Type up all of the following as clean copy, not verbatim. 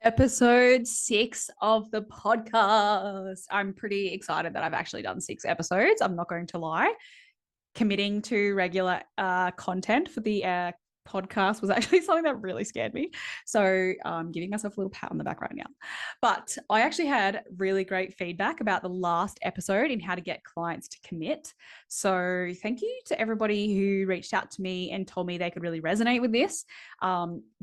Episode 6 of the podcast. I'm pretty excited that I've actually done 6 episodes. I'm not going to lie. Committing to regular content for the podcast was actually something that really scared me. So giving myself a little pat on the back right now. But I actually had really great feedback about the last episode in how to get clients to commit. So thank you to everybody who reached out to me and told me they could really resonate with this.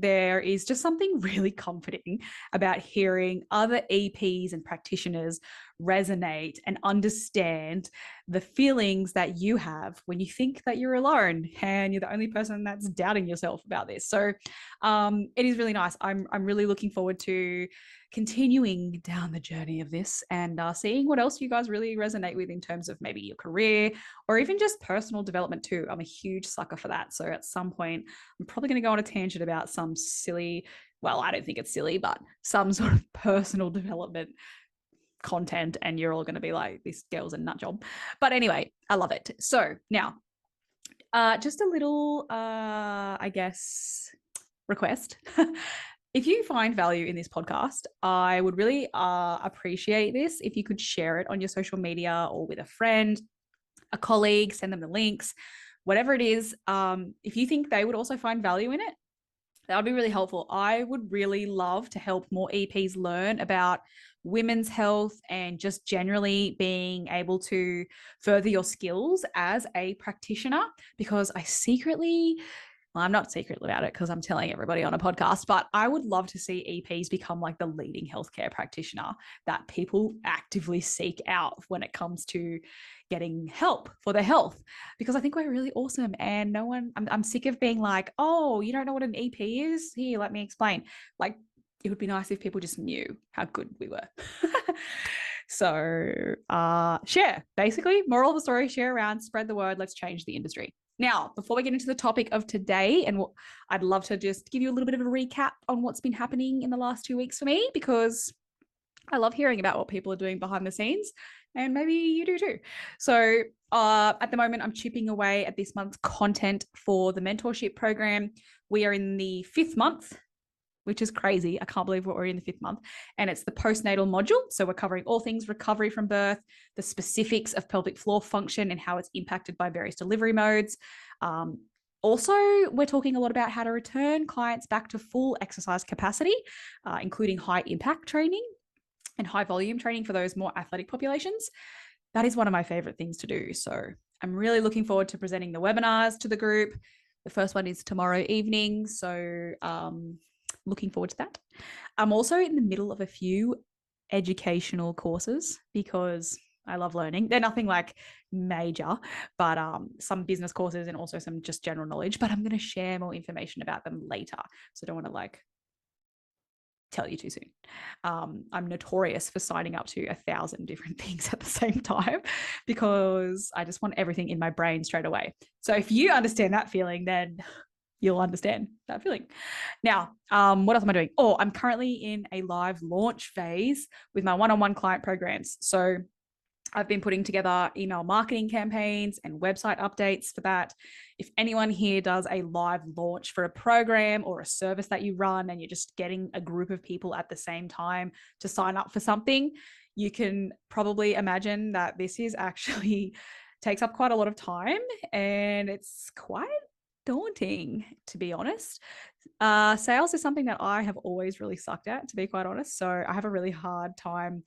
There is just something really comforting about hearing other EPs and practitioners resonate and understand the feelings that you have when you think that you're alone and you're the only person that's doubting yourself about this. So it is really nice. I'm really looking forward to continuing down the journey of this and seeing what else you guys really resonate with in terms of maybe your career or even just personal development too. I'm a huge sucker for that. So at some point, I'm probably going to go on a tangent about some silly, well, I don't think it's silly, but some sort of personal development content, and you're all going to be like, this girl's a nut job. But anyway, I love it. So now, just a little, I guess, request. If you find value in this podcast, I would really appreciate this if you could share it on your social media or with a friend, a colleague, send them the links, whatever it is. If you think they would also find value in it, that would be really helpful. I would really love to help more EPs learn about women's health and just generally being able to further your skills as a practitioner, because I secretly, well, I'm not secret about it because I'm telling everybody on a podcast, but I would love to see EPs become like the leading healthcare practitioner that people actively seek out when it comes to getting help for their health, because I think we're really awesome. And no one, I'm sick of being like, oh, you don't know what an EP is? Here, let me explain. Like, it would be nice if people just knew how good we were. So share, basically, moral of the story, share around, spread the word, let's change the industry. Now, before we get into the topic of today, and I'd love to just give you a little bit of a recap on what's been happening in the last 2 weeks for me, because I love hearing about what people are doing behind the scenes, and maybe you do too. So at the moment, I'm chipping away at this month's content for the mentorship program. We are in the 5th month, which is crazy. I can't believe we're in the 5th month. And it's the postnatal module. So we're covering all things recovery from birth, the specifics of pelvic floor function and how it's impacted by various delivery modes. Also, we're talking a lot about how to return clients back to full exercise capacity, including high impact training and high volume training for those more athletic populations. That is one of my favorite things to do. So I'm really looking forward to presenting the webinars to the group. The first one is tomorrow evening. So looking forward to that. I'm also in the middle of a few educational courses because I love learning. They're nothing like major, but some business courses and also some just general knowledge, but I'm going to share more information about them later. So I don't want to like tell you too soon. I'm notorious for signing up to 1,000 different things at the same time because I just want everything in my brain straight away. So if you understand that feeling, then you'll understand that feeling. Now, what else am I doing? Oh, I'm currently in a live launch phase with my one-on-one client programs. So I've been putting together email marketing campaigns and website updates for that. If anyone here does a live launch for a program or a service that you run and you're just getting a group of people at the same time to sign up for something, you can probably imagine that this is actually takes up quite a lot of time and it's quite daunting, to be honest. Sales is something that I have always really sucked at, to be quite honest. So I have a really hard time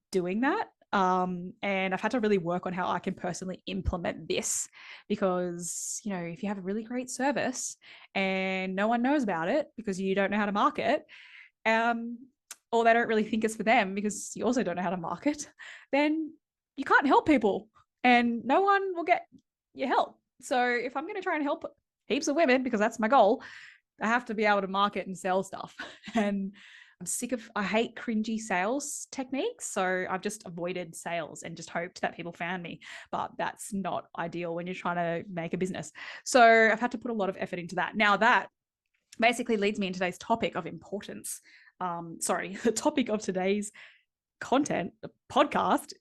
doing that. And I've had to really work on how I can personally implement this because, you know, if you have a really great service and no one knows about it because you don't know how to market, or they don't really think it's for them because you also don't know how to market, then you can't help people and no one will get your help. So if I'm going to try and help heaps of women, because that's my goal, I have to be able to market and sell stuff. And I hate cringy sales techniques. So I've just avoided sales and just hoped that people found me. But that's not ideal when you're trying to make a business. So I've had to put a lot of effort into that. Now that basically leads me in today's topic of importance. The topic of today's content, the podcast,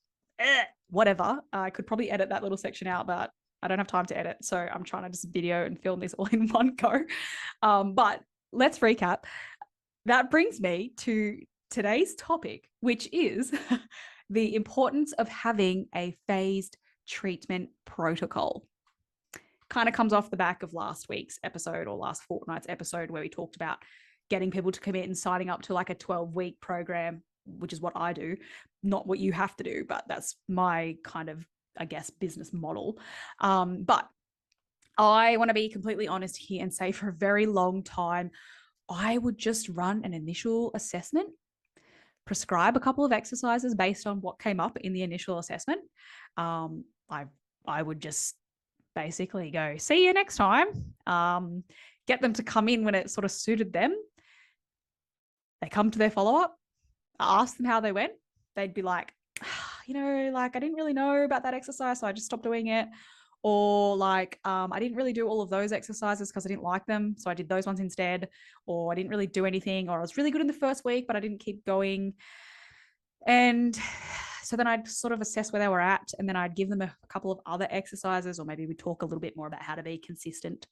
whatever. I could probably edit that little section out, but I don't have time to edit. So I'm trying to just video and film this all in one go. But let's recap. that brings me to today's topic, which is the importance of having a phased treatment protocol. Kind of comes off the back of last week's episode or last fortnight's episode where we talked about getting people to commit and signing up to like a 12-week program, which is what I do, not what you have to do, but that's my kind of, I guess, business model. But I want to be completely honest here and say for a very long time, I would just run an initial assessment, prescribe a couple of exercises based on what came up in the initial assessment. I would just basically go, see you next time. Get them to come in when it sort of suited them. They come to their follow-up. I ask them how they went. They'd be like, I didn't really know about that exercise, so I just stopped doing it. Or like, I didn't really do all of those exercises because I didn't like them, so I did those ones instead. Or I didn't really do anything, or I was really good in the first week, but I didn't keep going. And so then I'd sort of assess where they were at, and then I'd give them a couple of other exercises, or maybe we'd talk a little bit more about how to be consistent.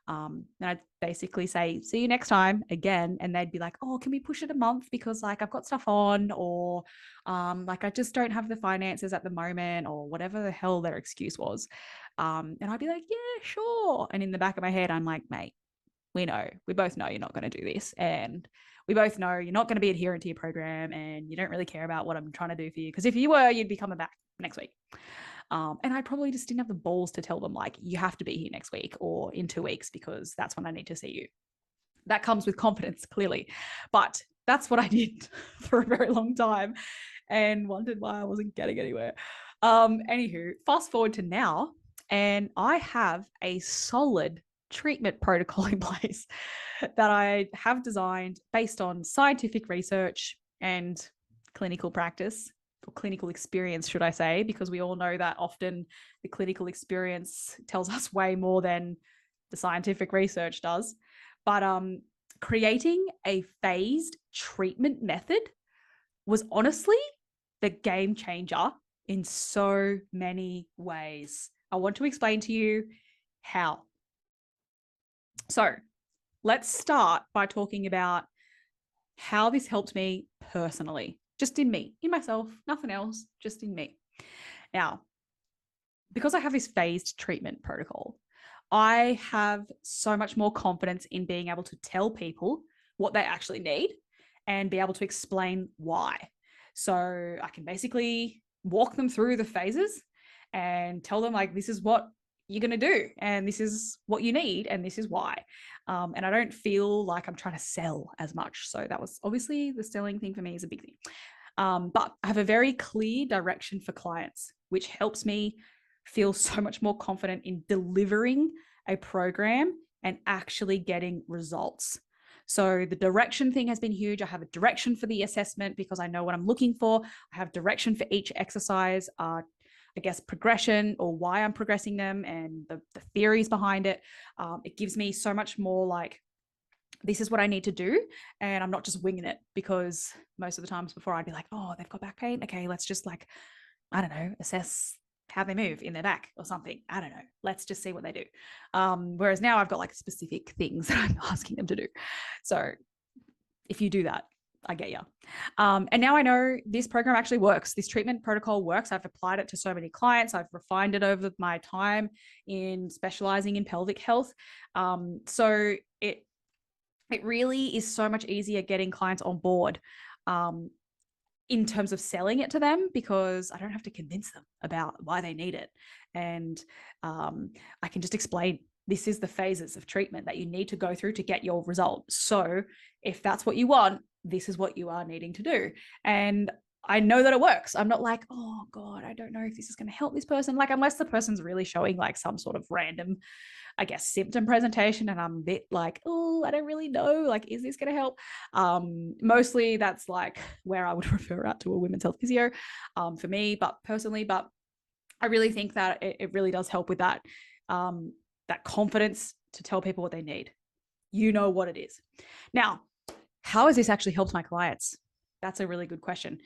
And I'd basically say, see you next time again. And they'd be like, oh, can we push it a month? Because like I've got stuff on, or like I just don't have the finances at the moment, or whatever the hell their excuse was. And I'd be like, yeah, sure. And in the back of my head, I'm like, mate, we both know you're not going to do this. And we both know you're not going to be adherent to your program, and you don't really care about what I'm trying to do for you. Because if you were, you'd be coming back next week. And I probably just didn't have the balls to tell them, like, you have to be here next week or in 2 weeks because that's when I need to see you. That comes with confidence, clearly. But that's what I did for a very long time and wondered why I wasn't getting anywhere. Anywho, fast forward to now, and I have a solid treatment protocol in place that I have designed based on scientific research and clinical practice, or clinical experience, should I say, because we all know that often the clinical experience tells us way more than the scientific research does. But creating a phased treatment method was honestly the game changer in so many ways. I want to explain to you how. So let's start by talking about how this helped me personally, just in me, in myself, nothing else, just in me. Now, because I have this phased treatment protocol, I have so much more confidence in being able to tell people what they actually need and be able to explain why. So I can basically walk them through the phases and tell them, like, this is what you're going to do, and this is what you need, and this is why. And I don't feel like I'm trying to sell as much. So that was obviously the selling thing for me is a big thing. But I have a very clear direction for clients, which helps me feel so much more confident in delivering a program and actually getting results. So the direction thing has been huge. I have a direction for the assessment because I know what I'm looking for. I have direction for each exercise, I guess, progression or why I'm progressing them and the theories behind it. It gives me so much more like, this is what I need to do. And I'm not just winging it, because most of the times before I'd be like, oh, they've got back pain. Okay, let's just like, I don't know, assess how they move in their back or something. I don't know. Let's just see what they do. Whereas now I've got like specific things that I'm asking them to do. So if you do that, I get you. And now I know this program actually works. This treatment protocol works. I've applied it to so many clients. I've refined it over my time in specializing in pelvic health. So it really is so much easier getting clients on board in terms of selling it to them, because I don't have to convince them about why they need it. And I can just explain, this is the phases of treatment that you need to go through to get your result. So if that's what you want, this is what you are needing to do. And I know that it works. I'm not like, oh God, I don't know if this is going to help this person. Like, unless the person's really showing like some sort of random, I guess, symptom presentation, and I'm a bit like, oh, I don't really know, like, is this going to help? Mostly that's like where I would refer out to a women's health physio for me, but personally, but I really think that it really does help with that, that confidence to tell people what they need. You know what it is. Now, how has this actually helped my clients? That's a really good question.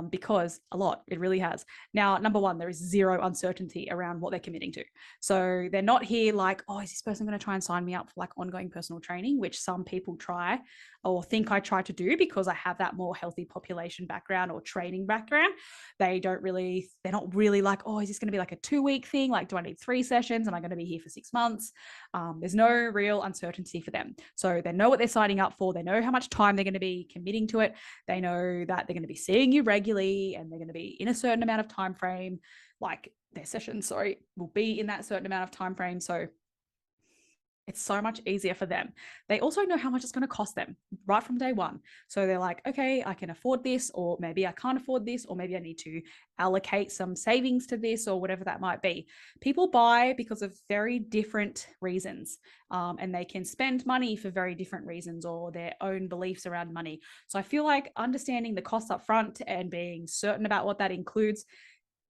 Because a lot, it really has. Now, number one, there is zero uncertainty around what they're committing to. So they're not here like, oh, is this person going to try and sign me up for like ongoing personal training, which some people try. or think I try to do because I have that more healthy population background or training background. They're not really like, oh, is this going to be like a 2-week thing? Like, do I need 3 sessions? Am I going to be here for 6 months? There's no real uncertainty for them. So they know what they're signing up for. They know how much time they're going to be committing to it. They know that they're going to be seeing you regularly and they're going to be in a certain amount of time frame, like their sessions, will be in that certain amount of time frame. So it's so much easier for them. They also know how much it's going to cost them right from day one. So they're like, okay, I can afford this, or maybe I can't afford this, or maybe I need to allocate some savings to this, or whatever that might be. People buy because of very different reasons, and they can spend money for very different reasons or their own beliefs around money. So I feel like understanding the costs up front and being certain about what that includes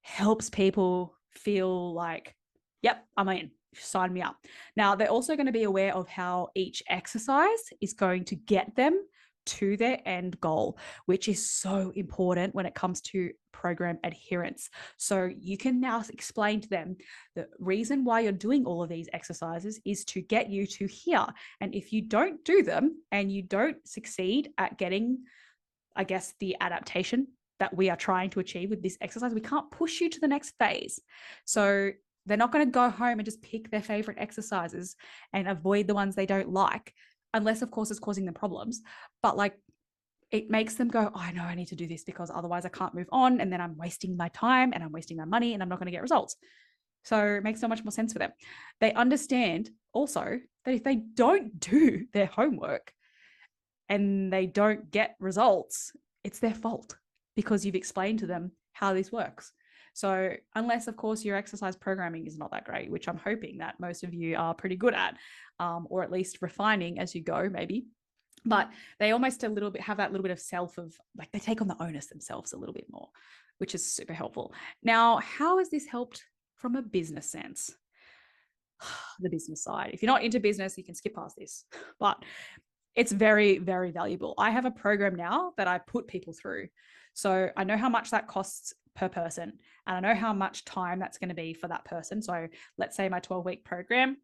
helps people feel like, yep, I'm in. Sign me up. Now, they're also going to be aware of how each exercise is going to get them to their end goal, which is so important when it comes to program adherence. So you can now explain to them the reason why you're doing all of these exercises is to get you to here. And if you don't do them and you don't succeed at getting, I guess, the adaptation that we are trying to achieve with this exercise, we can't push you to the next phase. So they're not going to go home and just pick their favorite exercises and avoid the ones they don't like, unless, of course, it's causing them problems. But like, it makes them go, oh, I know I need to do this because otherwise I can't move on. And then I'm wasting my time and I'm wasting my money and I'm not going to get results. So it makes so much more sense for them. They understand also that if they don't do their homework and they don't get results, it's their fault because you've explained to them how this works. So unless, of course, your exercise programming is not that great, which I'm hoping that most of you are pretty good at, or at least refining as you go, maybe. But they almost have that little bit of self of like, they take on the onus themselves a little bit more, which is super helpful. Now, how has this helped from a business sense? The business side. If you're not into business, you can skip past this, but it's very, very valuable. I have a program now that I put people through. So I know how much that costs per person, and I know how much time that's going to be for that person. So let's say my 12-week program,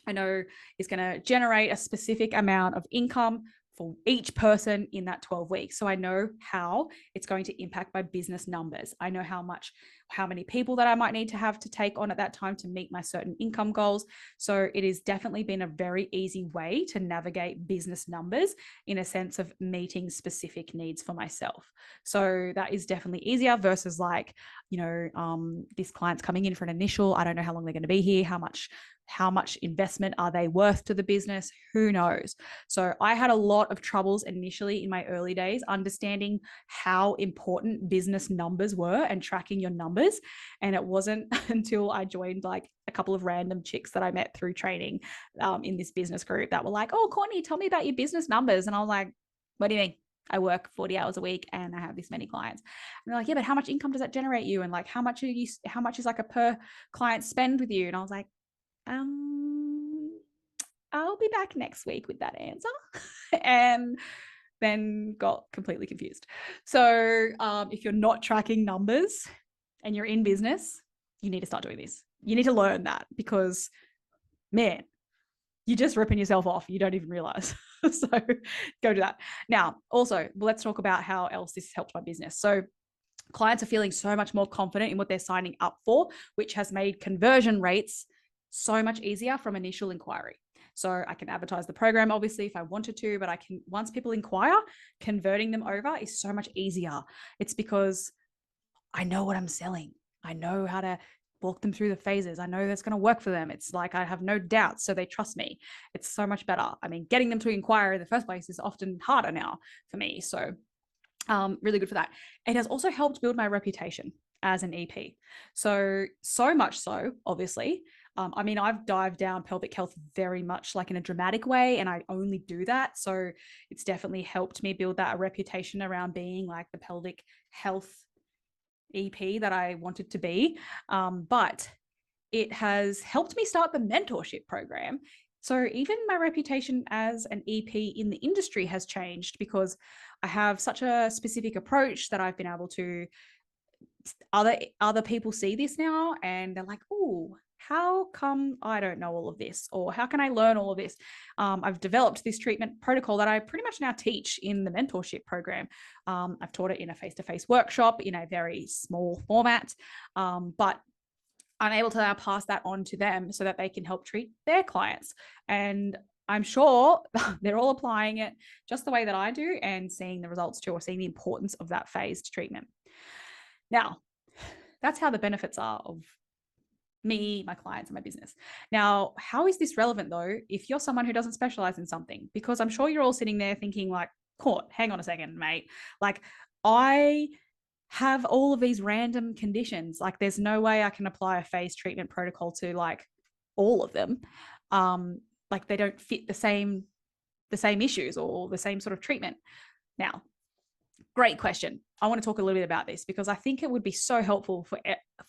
I know is going to generate a specific amount of income for each person in that 12 weeks. So I know how it's going to impact my business numbers. I know how many people that I might need to have to take on at that time to meet my certain income goals. So it has definitely been a very easy way to navigate business numbers in a sense of meeting specific needs for myself. So that is definitely easier versus like, this client's coming in for an initial, I don't know how long they're going to be here, how much investment are they worth to the business? Who knows? So I had a lot of troubles initially in my early days understanding how important business numbers were and tracking your numbers. And it wasn't until I joined like a couple of random chicks that I met through training in this business group that were like, oh, Courtney, tell me about your business numbers. And I was like, what do you mean? I work 40 hours a week and I have this many clients. And they're like, yeah, but how much income does that generate you? And like, how much is like a per client spend with you? And I was like, I'll be back next week with that answer. And then got completely confused. So if you're not tracking numbers and you're in business, you need to start doing this. You need to learn that because, man, you're just ripping yourself off. You don't even realize. So go do that. Now, also, let's talk about how else this has helped my business. So clients are feeling so much more confident in what they're signing up for, which has made conversion rates so much easier from initial inquiry. So I can advertise the program, obviously, if I wanted to, but once people inquire, converting them over is so much easier. It's because I know what I'm selling. I know how to walk them through the phases. I know that's going to work for them. It's like I have no doubts, so they trust me. It's so much better. I mean, getting them to inquire in the first place is often harder now for me. So really good for that. It has also helped build my reputation as an EP. So much so, obviously. I've dived down pelvic health very much like in a dramatic way, and I only do that. So it's definitely helped me build that reputation around being like the pelvic health EP that I wanted to be. But it has helped me start the mentorship program. So even my reputation as an EP in the industry has changed because I have such a specific approach that I've been able to, other people see this now and they're like, oh, how come I don't know all of this? Or how can I learn all of this? I've developed this treatment protocol that I pretty much now teach in the mentorship program. I've taught it in a face-to-face workshop in a very small format, but I'm able to now pass that on to them so that they can help treat their clients. And I'm sure they're all applying it just the way that I do and seeing the results too, or seeing the importance of that phased treatment. Now, that's how the benefits are of me, my clients, and my business. Now, how is this relevant though, if you're someone who doesn't specialize in something? Because I'm sure you're all sitting there thinking like, Court, hang on a second, mate. Like, I have all of these random conditions. Like, there's no way I can apply a phase treatment protocol to like all of them. Like, they don't fit the same issues or the same sort of treatment. Now, great question. I want to talk a little bit about this because I think it would be so helpful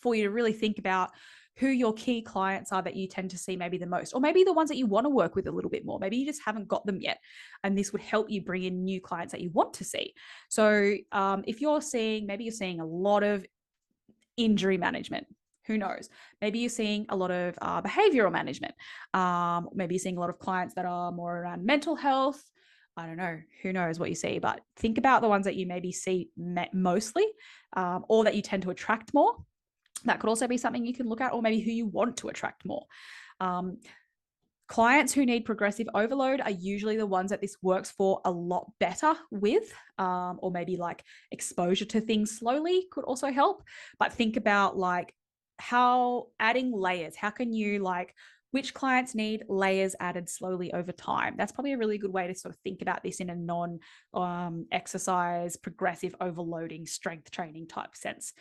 for you to really think about who your key clients are that you tend to see maybe the most, or maybe the ones that you want to work with a little bit more. Maybe you just haven't got them yet. And this would help you bring in new clients that you want to see. So if maybe you're seeing a lot of injury management, who knows? Maybe you're seeing a lot of behavioral management. Maybe you're seeing a lot of clients that are more around mental health. I don't know, who knows what you see, but think about the ones that you maybe see mostly, or that you tend to attract more. That could also be something you can look at, or maybe who you want to attract more. Clients who need progressive overload are usually the ones that this works for a lot better with, or maybe like exposure to things slowly could also help. But think about like how adding layers, how can you like, which clients need layers added slowly over time? That's probably a really good way to sort of think about this in a non-exercise, progressive overloading, strength training type sense.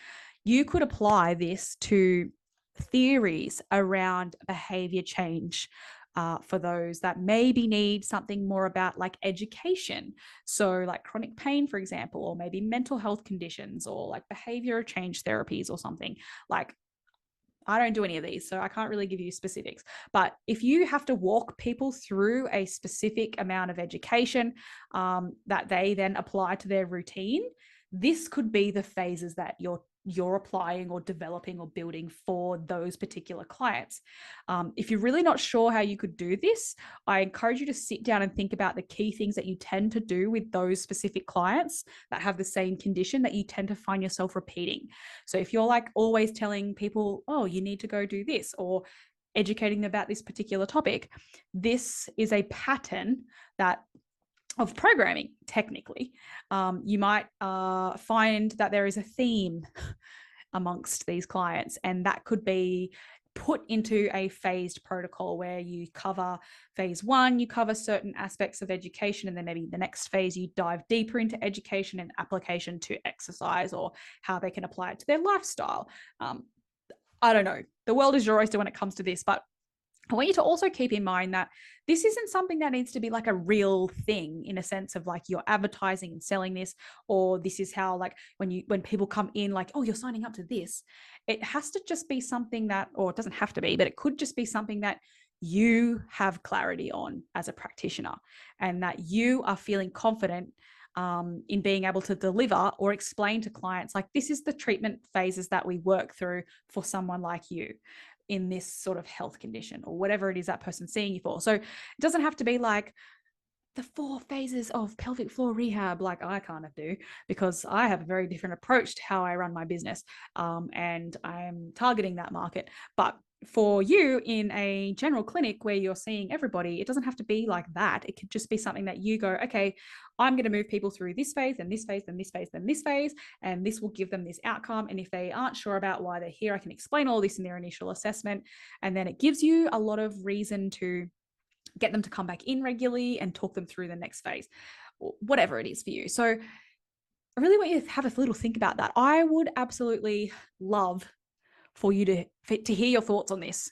You could apply this to theories around behavior change for those that maybe need something more about like education. So like chronic pain, for example, or maybe mental health conditions, or like behavior change therapies or something. Like, I don't do any of these, so I can't really give you specifics. But if you have to walk people through a specific amount of education that they then apply to their routine, this could be the phases that you're applying or developing or building for those particular clients. If you're really not sure how you could do this, I encourage you to sit down and think about the key things that you tend to do with those specific clients that have the same condition that you tend to find yourself repeating. So if you're like always telling people, oh, you need to go do this, or educating them about this particular topic, this is a pattern of programming, technically. You might find that there is a theme amongst these clients, and that could be put into a phased protocol where you cover phase one, you cover certain aspects of education, and then maybe the next phase you dive deeper into education and application to exercise, or how they can apply it to their lifestyle. I don't know. The world is your oyster when it comes to this, but I want you to also keep in mind that this isn't something that needs to be like a real thing, in a sense of like you're advertising and selling this, or this is how like when people come in like, oh, you're signing up to this. It has to just be something that, or it doesn't have to be, but it could just be something that you have clarity on as a practitioner, and that you are feeling confident in being able to deliver or explain to clients, like, this is the treatment phases that we work through for someone like you in this sort of health condition, or whatever it is that person's seeing you for. So it doesn't have to be like the 4 phases of pelvic floor rehab, like I kind of do, because I have a very different approach to how I run my business, and I'm targeting that market. But for you in a general clinic where you're seeing everybody, it doesn't have to be like that. It could just be something that you go, okay, I'm going to move people through this phase and this phase and this phase and this phase, and this will give them this outcome. And if they aren't sure about why they're here, I can explain all this in their initial assessment. And then it gives you a lot of reason to get them to come back in regularly and talk them through the next phase, whatever it is for you. So I really want you to have a little think about that. I would absolutely love for you to hear your thoughts on this.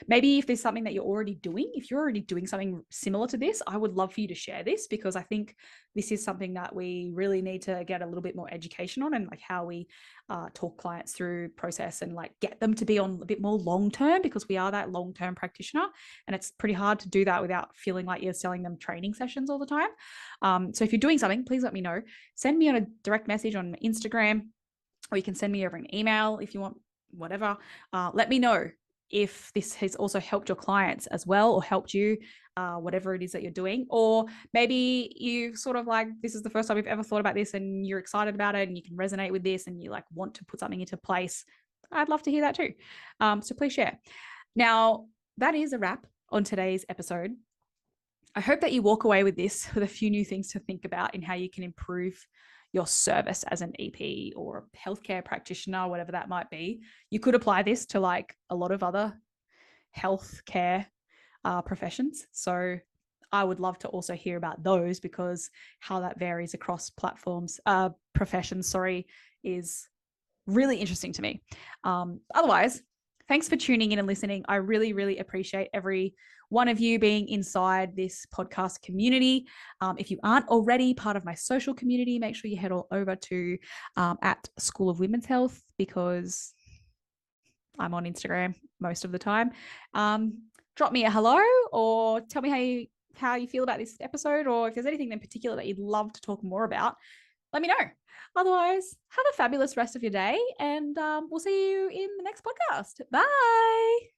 Maybe if there's something that you're already doing, if you're already doing something similar to this, I would love for you to share this, because I think this is something that we really need to get a little bit more education on, and like how we talk clients through process and like get them to be on a bit more long-term, because we are that long-term practitioner, and it's pretty hard to do that without feeling like you're selling them training sessions all the time. So if you're doing something, please let me know. Send me on a direct message on Instagram, or you can send me over an email if you want, whatever. Let me know. if this has also helped your clients as well, or helped you, whatever it is that you're doing. Or maybe you sort of like, this is the first time you've ever thought about this and you're excited about it and you can resonate with this and you like want to put something into place. I'd love to hear that too. So please share. Now, that is a wrap on today's episode. I hope that you walk away with this with a few new things to think about in how you can improve your service as an EP or a healthcare practitioner, whatever that might be. You could apply this to like a lot of other healthcare professions. So I would love to also hear about those, because how that varies across platforms, professions, is really interesting to me. Otherwise, thanks for tuning in and listening. I really, really appreciate every one of you being inside this podcast community. If you aren't already part of my social community, make sure you head all over to at School of Women's Health, because I'm on Instagram most of the time. Drop me a hello or tell me how you feel about this episode, or if there's anything in particular that you'd love to talk more about, let me know. Otherwise, have a fabulous rest of your day, and we'll see you in the next podcast. Bye.